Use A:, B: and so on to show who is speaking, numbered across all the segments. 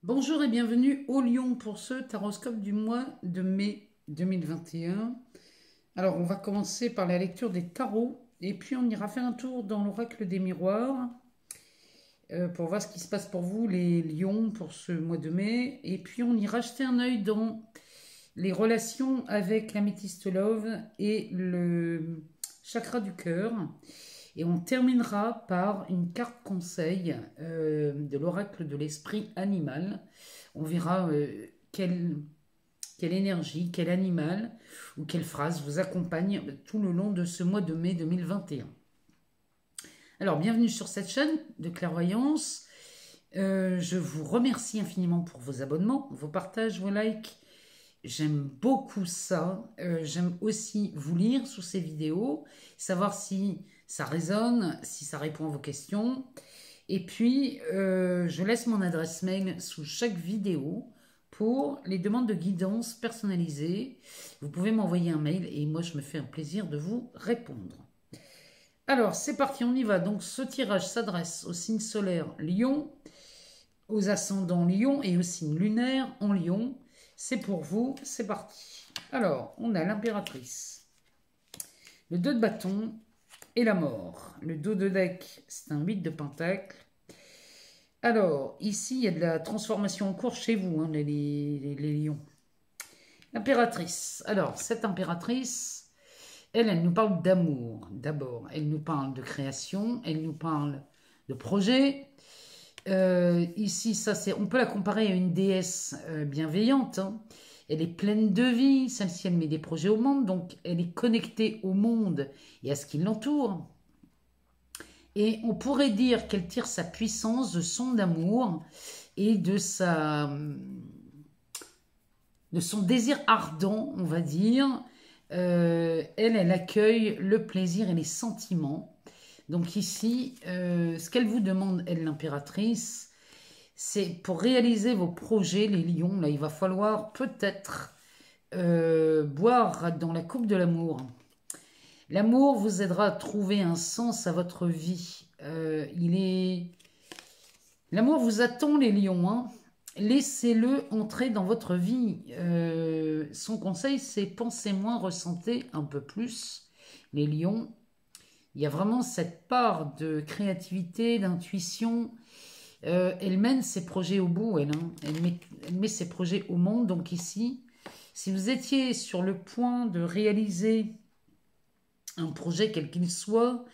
A: Bonjour et bienvenue au Lion pour ce taroscope du mois de mai 2021. Alors, on va commencer par la lecture des tarots et puis on ira faire un tour dans l'oracle des miroirs pour voir ce qui se passe pour vous, les lions, pour ce mois de mai. Et puis on ira jeter un œil dans les relations avec l'améthyste love et le chakra du cœur. Et on terminera par une carte conseil de l'oracle de l'esprit animal. On verra quelle énergie, quel animal ou quelle phrase vous accompagne tout le long de ce mois de mai 2021. Alors, bienvenue sur cette chaîne de clairvoyance. Je vous remercie infiniment pour vos abonnements, vos partages, vos likes. J'aime beaucoup ça. J'aime aussi vous lire sous ces vidéos, savoir si ça résonne, si ça répond à vos questions. Et puis, je laisse mon adresse mail sous chaque vidéo pour les demandes de guidance personnalisées. Vous pouvez m'envoyer un mail et moi, je me fais un plaisir de vous répondre. Alors, c'est parti, on y va. Donc, ce tirage s'adresse au signe solaire Lion, aux ascendants Lion et au signe lunaire en Lion. C'est pour vous, c'est parti. Alors, on a l'impératrice, le 2 de bâton et la mort. Le dos de deck, c'est un 8 de pentacle. Alors, ici, il y a de la transformation en cours chez vous, hein, les lions. L'impératrice. Alors, cette impératrice, elle nous parle d'amour, d'abord. Elle nous parle de création, elle nous parle de projet. Ici, on peut la comparer à une déesse bienveillante. Hein. Elle est pleine de vie, celle-ci, elle met des projets au monde, donc elle est connectée au monde et à ce qui l'entoure. Et on pourrait dire qu'elle tire sa puissance de son amour et de son désir ardent, on va dire. Elle accueille le plaisir et les sentiments. Donc ici, ce qu'elle vous demande, elle, l'impératrice, c'est pour réaliser vos projets, les lions, là, il va falloir peut-être boire dans la coupe de l'amour. L'amour vous aidera à trouver un sens à votre vie. L'amour vous attend, les lions. Hein. Laissez-le entrer dans votre vie. Son conseil, c'est pensez moins, ressentez un peu plus. Les lions, il y a vraiment cette part de créativité, d'intuition. Elle mène ses projets au bout, elle. Hein. Elle met ses projets au monde. Donc ici, si vous étiez sur le point de réaliser un projet quel qu'il soit,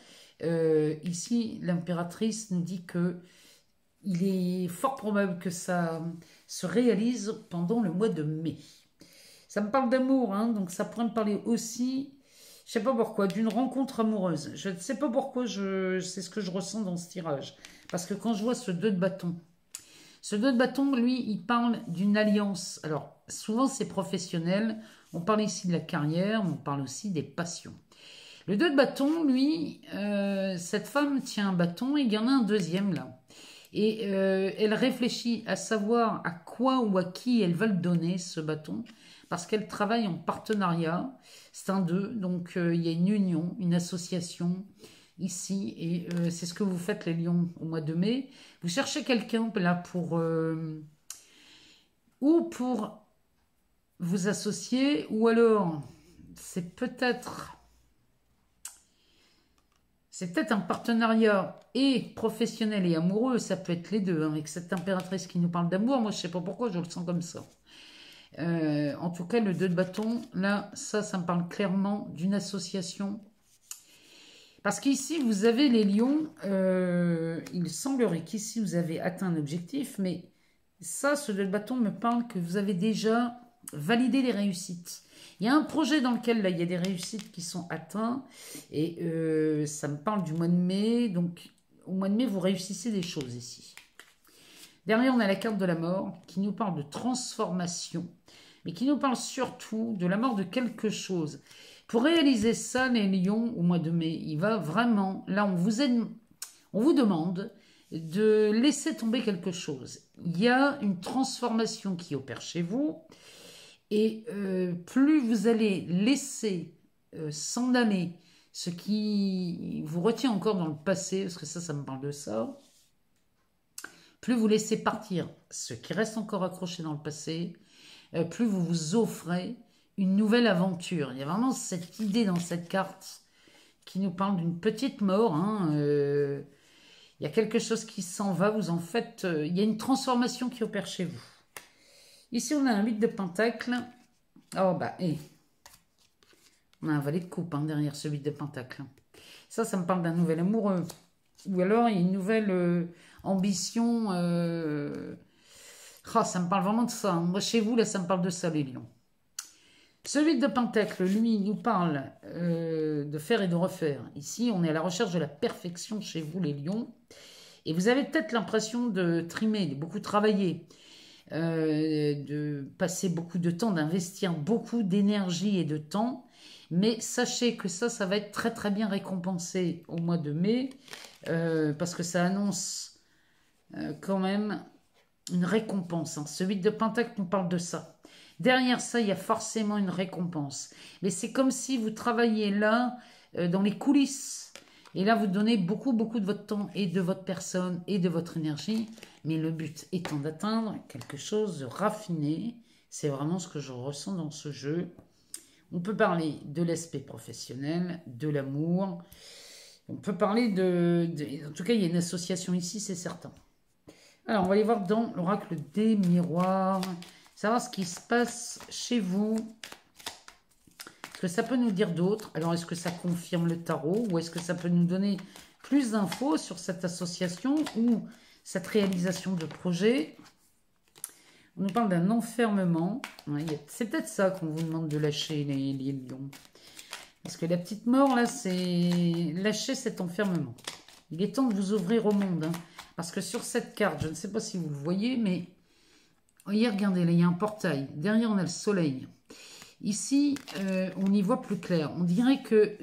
A: ici l'impératrice nous dit que il est fort probable que ça se réalise pendant le mois de mai. Ça me parle d'amour, hein, donc ça pourrait me parler aussi, je sais pas pourquoi, d'une rencontre amoureuse. Je ne sais pas pourquoi, c'est ce que je ressens dans ce tirage. Parce que quand je vois ce 2 de bâton, ce 2 de bâton, lui, il parle d'une alliance. Alors, souvent c'est professionnel, on parle ici de la carrière, on parle aussi des passions. Le 2 de bâton, lui, cette femme tient un bâton et il y en a un deuxième là. Et elle réfléchit à savoir à quoi ou à qui elle va le donner, ce bâton, parce qu'elle travaille en partenariat. C'est un 2, donc il y a une union, une association ici, et c'est ce que vous faites les lions au mois de mai. Vous cherchez quelqu'un là ou pour vous associer, ou alors c'est peut-être un partenariat et professionnel et amoureux, ça peut être les deux. Hein, avec cette impératrice qui nous parle d'amour, moi je sais pas pourquoi, je le sens comme ça. En tout cas, le 2 de bâton, là, ça me parle clairement d'une association. Parce qu'ici, vous avez les lions, il semblerait qu'ici, vous avez atteint un objectif, mais ça, ce 2 de bâton me parle que vous avez déjà validé les réussites. Il y a un projet dans lequel là, il y a des réussites qui sont atteintes et ça me parle du mois de mai. Donc, au mois de mai, vous réussissez des choses ici. Derrière, on a la carte de la mort qui nous parle de transformation, mais qui nous parle surtout de la mort de quelque chose. Pour réaliser ça, les lions, au mois de mai, il va vraiment... Là, on vous demande de laisser tomber quelque chose. Il y a une transformation qui opère chez vous. Et plus vous allez laisser s'en aller ce qui vous retient encore dans le passé, parce que ça me parle de ça, plus vous laissez partir ce qui reste encore accroché dans le passé, plus vous vous offrez une nouvelle aventure. Il y a vraiment cette idée dans cette carte qui nous parle d'une petite mort. Hein, il y a quelque chose qui s'en va, vous en faites... il y a une transformation qui opère chez vous. Ici, on a un 8 de pentacle. Oh, bah, on a un valet de coupe hein, derrière ce 8 de pentacle. Ça me parle d'un nouvel amoureux. Ou alors, il y a une nouvelle ambition. Ça me parle vraiment de ça. Moi, chez vous, là, ça me parle de ça, les lions. Ce 8 de pentacle, lui, nous parle de faire et de refaire. Ici, on est à la recherche de la perfection chez vous, les lions. Et vous avez peut-être l'impression de trimer, de beaucoup travailler, de passer beaucoup de temps, d'investir beaucoup d'énergie et de temps. Mais sachez que ça va être très très bien récompensé au mois de mai, parce que ça annonce quand même une récompense. Hein. Ce 8 de pentacle nous parle de ça. Derrière ça, il y a forcément une récompense. Mais c'est comme si vous travailliez là, dans les coulisses. Et là, vous donnez beaucoup de votre temps et de votre personne et de votre énergie. Mais le but étant d'atteindre quelque chose de raffiné. C'est vraiment ce que je ressens dans ce jeu. On peut parler de l'aspect professionnel, de l'amour. On peut parler En tout cas, il y a une association ici, c'est certain. Alors, on va aller voir dans l'oracle des miroirs. Savoir ce qui se passe chez vous. Ce que ça peut nous dire d'autre. Alors, est-ce que ça confirme le tarot ou est-ce que ça peut nous donner plus d'infos sur cette association ou cette réalisation de projet? On nous parle d'un enfermement. C'est peut-être ça qu'on vous demande de lâcher, les lions. Parce que la petite mort, là, c'est lâcher cet enfermement. Il est temps de vous ouvrir au monde. Hein. Parce que sur cette carte, je ne sais pas si vous le voyez, mais... Regardez, là, il y a un portail. Derrière, on a le soleil. Ici, on y voit plus clair. On dirait que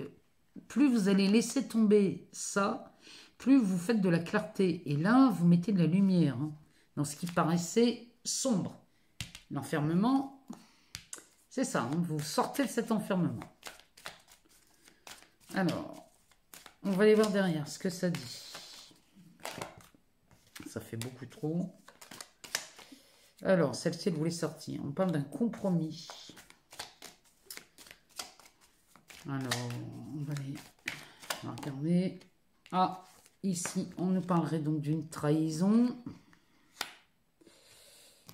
A: plus vous allez laisser tomber ça, plus vous faites de la clarté. Et là, vous mettez de la lumière hein, dans ce qui paraissait sombre. L'enfermement, c'est ça. Hein, vous sortez de cet enfermement. Alors, on va aller voir derrière ce que ça dit. Ça fait beaucoup trop. Alors, celle-ci, elle voulait sortir. On parle d'un compromis. Alors, on va aller regarder. Ah, ici, on nous parlerait donc d'une trahison.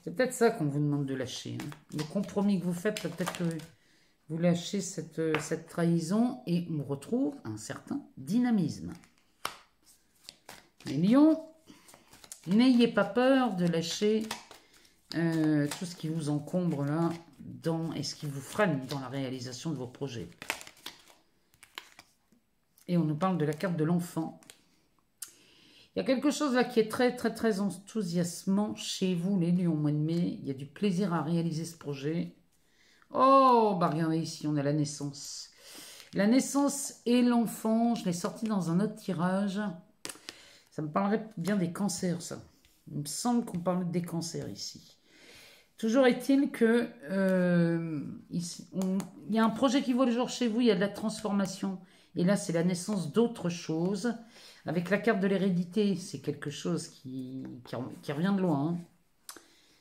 A: C'est peut-être ça qu'on vous demande de lâcher. Hein. Le compromis que vous faites, peut-être que vous lâchez cette trahison et on retrouve un certain dynamisme. Les lions, n'ayez pas peur de lâcher... tout ce qui vous encombre là et ce qui vous freine dans la réalisation de vos projets. Et on nous parle de la carte de l'enfant. Il y a quelque chose là qui est très très très enthousiasmant chez vous les lions au mois de mai. Il y a du plaisir à réaliser ce projet. Oh, bah regardez ici, on a la naissance. La naissance et l'enfant, je l'ai sorti dans un autre tirage. Ça me parlerait bien des cancers ça. Il me semble qu'on parle des cancers ici. Toujours est-il que il y a un projet qui voit le jour chez vous, il y a de la transformation. Et là, c'est la naissance d'autre chose. Avec la carte de l'hérédité, c'est quelque chose qui revient de loin. Hein.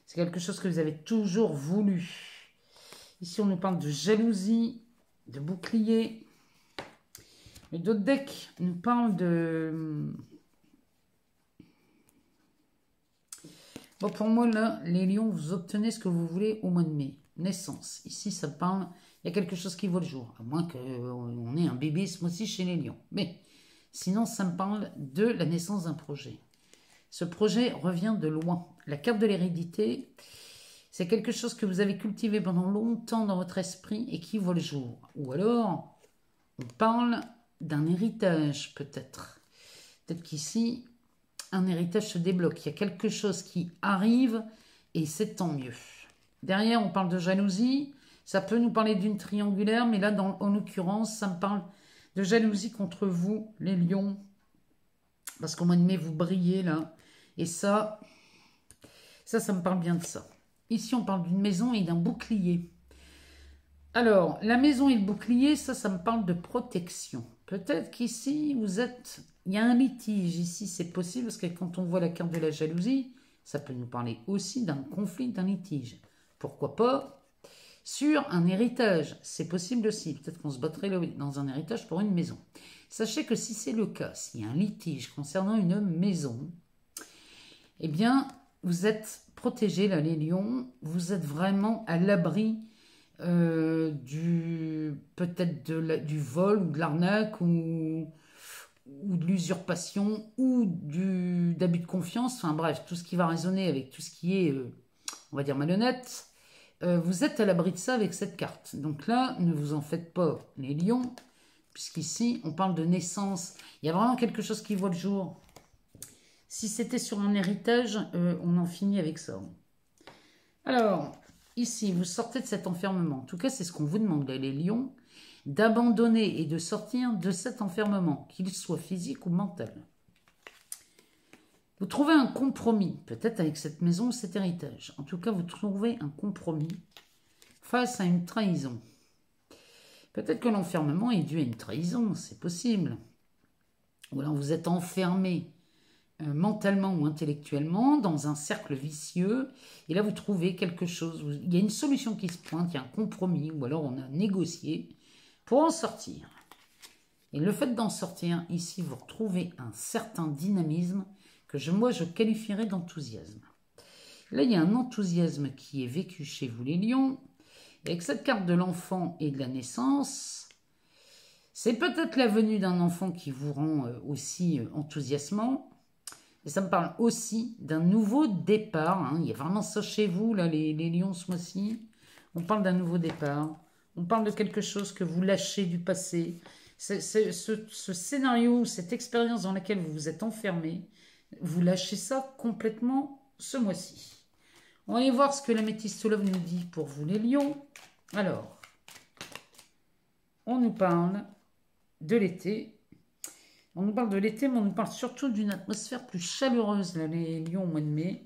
A: C'est quelque chose que vous avez toujours voulu. Ici, on nous parle de jalousie, de bouclier. Mais d'autres decks nous parlent de... Bon, pour moi, là, les lions, vous obtenez ce que vous voulez au mois de mai. Naissance. Ici, ça parle... Il y a quelque chose qui voit le jour. À moins qu'on ait un bébé ce mois-ci chez les lions. Mais sinon, ça me parle de la naissance d'un projet. Ce projet revient de loin. La carte de l'hérédité, c'est quelque chose que vous avez cultivé pendant longtemps dans votre esprit et qui voit le jour. Ou alors, on parle d'un héritage, peut-être. Peut-être qu'ici... un héritage se débloque. Il y a quelque chose qui arrive et c'est tant mieux. Derrière, on parle de jalousie. Ça peut nous parler d'une triangulaire, mais là, en l'occurrence, ça me parle de jalousie contre vous, les lions. Parce qu'au mois de mai, vous brillez là. Et ça me parle bien de ça. Ici, on parle d'une maison et d'un bouclier. Alors, la maison et le bouclier, ça me parle de protection. Peut-être qu'ici, il y a un litige ici, c'est possible, parce que quand on voit la carte de la jalousie, Ça peut nous parler aussi d'un conflit, d'un litige. Pourquoi pas sur un héritage? C'est possible aussi. Peut-être qu'on se battrait dans un héritage pour une maison. Sachez que si c'est le cas, s'il y a un litige concernant une maison, eh bien, vous êtes protégés, là, les lions. Vous êtes vraiment à l'abri peut-être du vol ou de l'arnaque ou de l'usurpation ou d'abus de confiance. Enfin bref, tout ce qui va résonner avec tout ce qui est, on va dire, malhonnête. Vous êtes à l'abri de ça avec cette carte. Donc là, ne vous en faites pas, les lions, puisqu'ici, on parle de naissance. Il y a vraiment quelque chose qui voit le jour. Si c'était sur un héritage, on en finit avec ça. Alors, ici, vous sortez de cet enfermement. En tout cas, c'est ce qu'on vous demande, les lions, d'abandonner et de sortir de cet enfermement, qu'il soit physique ou mental. Vous trouvez un compromis, peut-être avec cette maison ou cet héritage. En tout cas, vous trouvez un compromis face à une trahison. Peut-être que l'enfermement est dû à une trahison, c'est possible. Ou alors vous êtes enfermé mentalement ou intellectuellement dans un cercle vicieux. Et là, vous trouvez quelque chose. Il y a une solution qui se pointe, il y a un compromis, ou alors on a négocié pour en sortir. Et le fait d'en sortir, ici, vous retrouvez un certain dynamisme que moi, je qualifierais d'enthousiasme. Là, il y a un enthousiasme qui est vécu chez vous, les lions. Et avec cette carte de l'enfant et de la naissance, c'est peut-être la venue d'un enfant qui vous rend aussi enthousiasmant. Et ça me parle aussi d'un nouveau départ. Hein. Il y a vraiment ça chez vous, là, les lions, ce mois-ci. On parle d'un nouveau départ. On parle de quelque chose que vous lâchez du passé. Ce scénario, cette expérience dans laquelle vous vous êtes enfermé, vous lâchez ça complètement ce mois-ci. On va aller voir ce que la Métisse Love nous dit pour vous, les lions. Alors, on nous parle de l'été. On nous parle de l'été, mais on nous parle surtout d'une atmosphère plus chaleureuse, là, les lions, au mois de mai.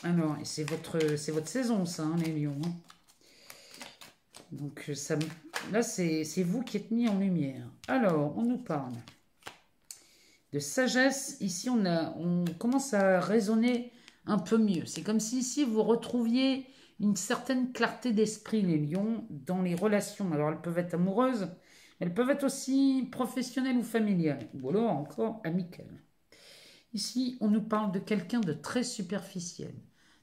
A: Alors, et c'est votre saison, ça, hein, les lions. Hein. Donc, là, c'est vous qui êtes mis en lumière. Alors, on nous parle de sagesse. Ici, on commence à raisonner un peu mieux. C'est comme si ici, vous retrouviez une certaine clarté d'esprit, les lions, dans les relations. Alors, elles peuvent être amoureuses, elles peuvent être aussi professionnelles ou familiales, ou alors encore amicales. Ici, on nous parle de quelqu'un de très superficiel.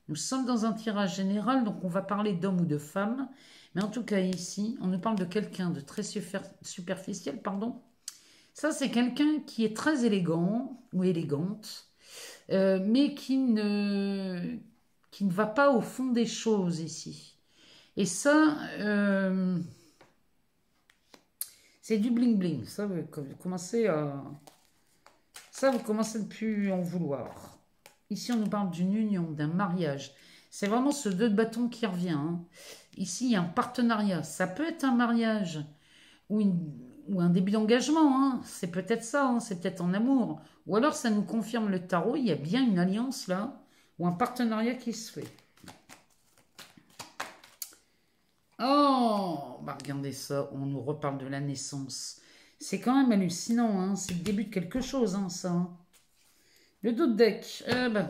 A: Nous sommes dans un tirage général, donc on va parler d'homme ou de femme. Mais en tout cas, ici, on nous parle de quelqu'un de très superficiel, pardon. Ça, c'est quelqu'un qui est très élégant ou élégante, mais qui ne va pas au fond des choses ici. Et ça, c'est du bling-bling. Ça, vous commencez à ne plus en vouloir. Ici, on nous parle d'une union, d'un mariage. C'est vraiment ce 2 de bâton qui revient. Hein. Ici, il y a un partenariat. Ça peut être un mariage ou un début d'engagement. Hein. C'est peut-être ça. Hein. C'est peut-être en amour. Ou alors, ça nous confirme le tarot. Il y a bien une alliance là ou un partenariat qui se fait. Oh, bah regardez ça. On nous reparle de la naissance. C'est quand même hallucinant. Hein. C'est le début de quelque chose, hein, ça. Hein. Le dos de deck,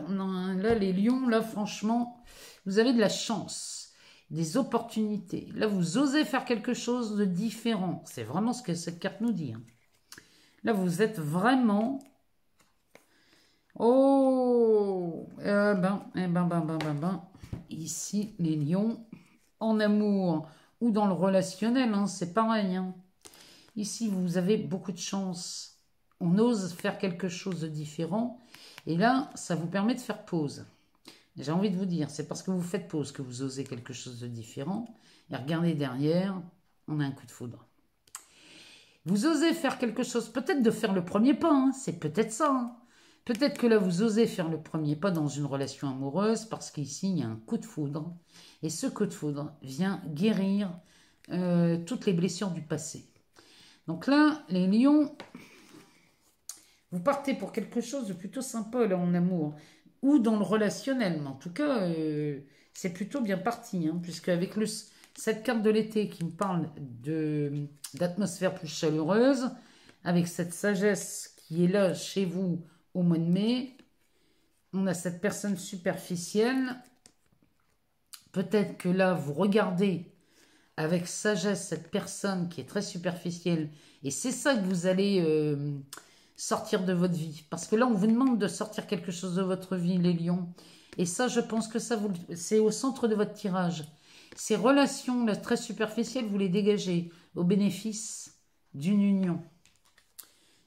A: non, là les lions, là franchement, vous avez de la chance, des opportunités. Là vous osez faire quelque chose de différent. C'est vraiment ce que cette carte nous dit. Hein. Là vous êtes vraiment... Oh, ici les lions, en amour ou dans le relationnel, hein, c'est pareil. Hein. Ici vous avez beaucoup de chance. On ose faire quelque chose de différent. Et là, ça vous permet de faire pause. J'ai envie de vous dire, c'est parce que vous faites pause que vous osez quelque chose de différent. Et regardez derrière, on a un coup de foudre. Vous osez faire quelque chose, peut-être de faire le premier pas, hein, c'est peut-être ça. Hein. Peut-être que là, vous osez faire le premier pas dans une relation amoureuse parce qu'ici, il y a un coup de foudre. Et ce coup de foudre vient guérir toutes les blessures du passé. Donc là, les lions... Vous partez pour quelque chose de plutôt sympa là, en amour ou dans le relationnel. Mais en tout cas, c'est plutôt bien parti. Hein, puisque avec cette carte de l'été qui me parle d'atmosphère plus chaleureuse, avec cette sagesse qui est là chez vous au mois de mai, on a cette personne superficielle. Peut-être que là, vous regardez avec sagesse cette personne qui est très superficielle. Et c'est ça que vous allez sortir de votre vie. Parce que là, on vous demande de sortir quelque chose de votre vie, les lions. Et ça, je pense que ça, c'est au centre de votre tirage. Ces relations là, très superficielles, vous les dégagez au bénéfice d'une union.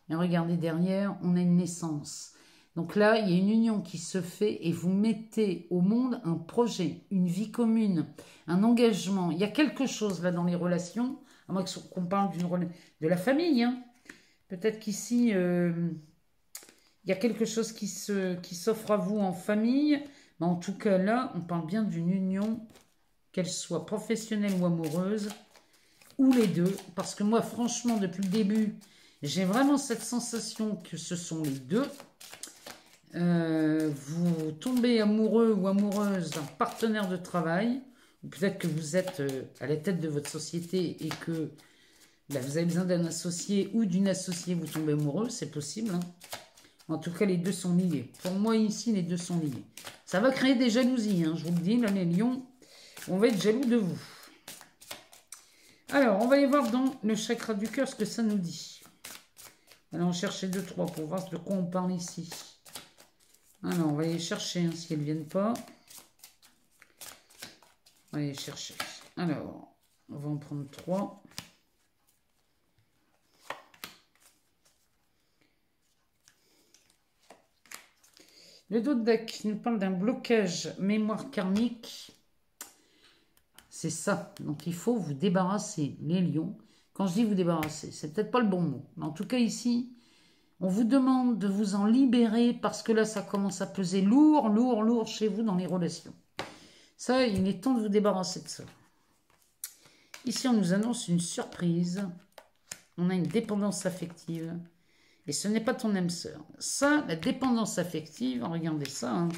A: Et regardez derrière, on a une naissance. Donc là, il y a une union qui se fait et vous mettez au monde un projet, une vie commune, un engagement. Il y a quelque chose là dans les relations, à moins qu'on parle de la famille. Hein. Peut-être qu'ici, il y a quelque chose qui s'offre à vous en famille. Mais en tout cas, là, on parle bien d'une union, qu'elle soit professionnelle ou amoureuse, ou les deux. Parce que moi, franchement, depuis le début, j'ai vraiment cette sensation que ce sont les deux. Vous tombez amoureux ou amoureuse d'un partenaire de travail, ou peut-être que vous êtes à la tête de votre société et que là, vous avez besoin d'un associé ou d'une associée, vous tombez amoureux, c'est possible. Hein. En tout cas, les deux sont liés. Pour moi, ici, les deux sont liés. Ça va créer des jalousies, hein, je vous le dis, là, les lions, on va être jaloux de vous. Alors, on va aller voir dans le chakra du cœur ce que ça nous dit. Allons chercher 2, 3 pour voir de quoi on parle ici. Alors, on va aller chercher hein, si elles ne viennent pas. On va aller chercher. Alors, on va en prendre 3. Le dos de deck nous parle d'un blocage mémoire karmique. C'est ça. Donc, il faut vous débarrasser, les lions. Quand je dis vous débarrasser, c'est peut-être pas le bon mot. Mais en tout cas, ici, on vous demande de vous en libérer parce que là, ça commence à peser lourd, lourd, lourd chez vous dans les relations. Ça, il est temps de vous débarrasser de ça. Ici, on nous annonce une surprise. On a une dépendance affective. Et ce n'est pas ton âme sœur. Ça, la dépendance affective, regardez ça, hein,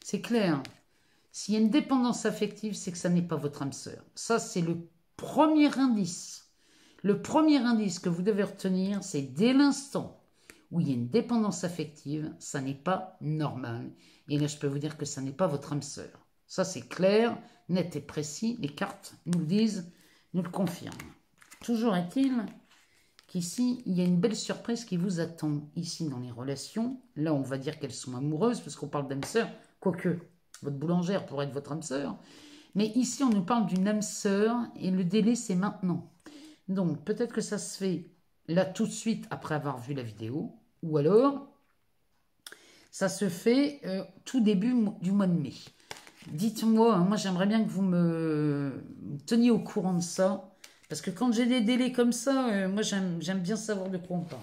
A: c'est clair. S'il y a une dépendance affective, c'est que ça n'est pas votre âme sœur. Ça, c'est le premier indice. Le premier indice que vous devez retenir, c'est dès l'instant où il y a une dépendance affective, ça n'est pas normal. Et là, je peux vous dire que ça n'est pas votre âme sœur. Ça, c'est clair, net et précis. Les cartes nous le disent, nous le confirment. Toujours est-il qu'ici, il y a une belle surprise qui vous attend ici dans les relations. Là, on va dire qu'elles sont amoureuses, parce qu'on parle d'âme sœur, quoique votre boulangère pourrait être votre âme sœur. Mais ici, on nous parle d'une âme sœur, et le délai, c'est maintenant. Donc, peut-être que ça se fait là tout de suite après avoir vu la vidéo, ou alors, ça se fait tout début du mois de mai. Dites-moi, hein, moi j'aimerais bien que vous me teniez au courant de ça, parce que quand j'ai des délais comme ça, moi j'aime bien savoir de quoi on parle.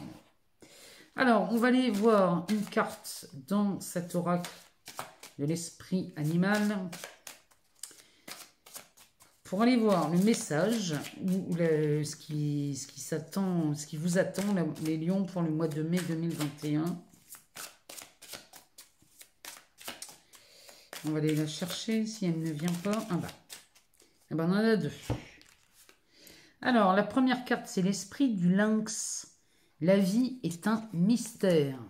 A: Alors, on va aller voir une carte dans cet oracle de l'esprit animal, pour aller voir le message, ou ce qui vous attend, les lions, pour le mois de mai 2021. On va aller la chercher si elle ne vient pas. Ah bah. Ah bah on en a 2. Alors, la première carte, c'est l'esprit du lynx. La vie est un mystère.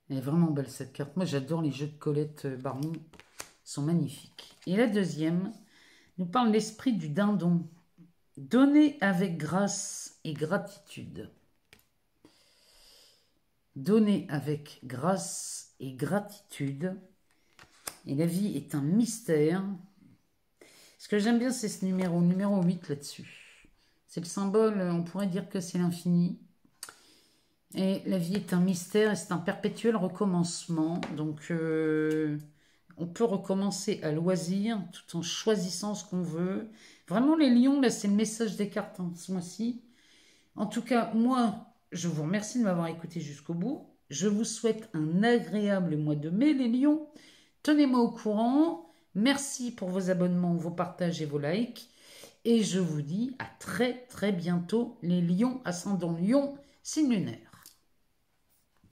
A: Elle est vraiment belle cette carte. Moi, j'adore les jeux de Colette Baron. Ils sont magnifiques. Et la deuxième nous parle de l'esprit du dindon. Donner avec grâce et gratitude. Donner avec grâce et gratitude. Et la vie est un mystère. Ce que j'aime bien, c'est ce numéro 8 là-dessus. C'est le symbole, on pourrait dire que c'est l'infini. Et la vie est un mystère et c'est un perpétuel recommencement. Donc, on peut recommencer à loisir tout en choisissant ce qu'on veut. Vraiment, les lions, là, c'est le message des cartes hein, ce mois-ci. En tout cas, moi, je vous remercie de m'avoir écouté jusqu'au bout. Je vous souhaite un agréable mois de mai, les lions. Tenez-moi au courant. Merci pour vos abonnements, vos partages et vos likes. Et je vous dis à très très bientôt, les lions ascendant lion, signe lunaire.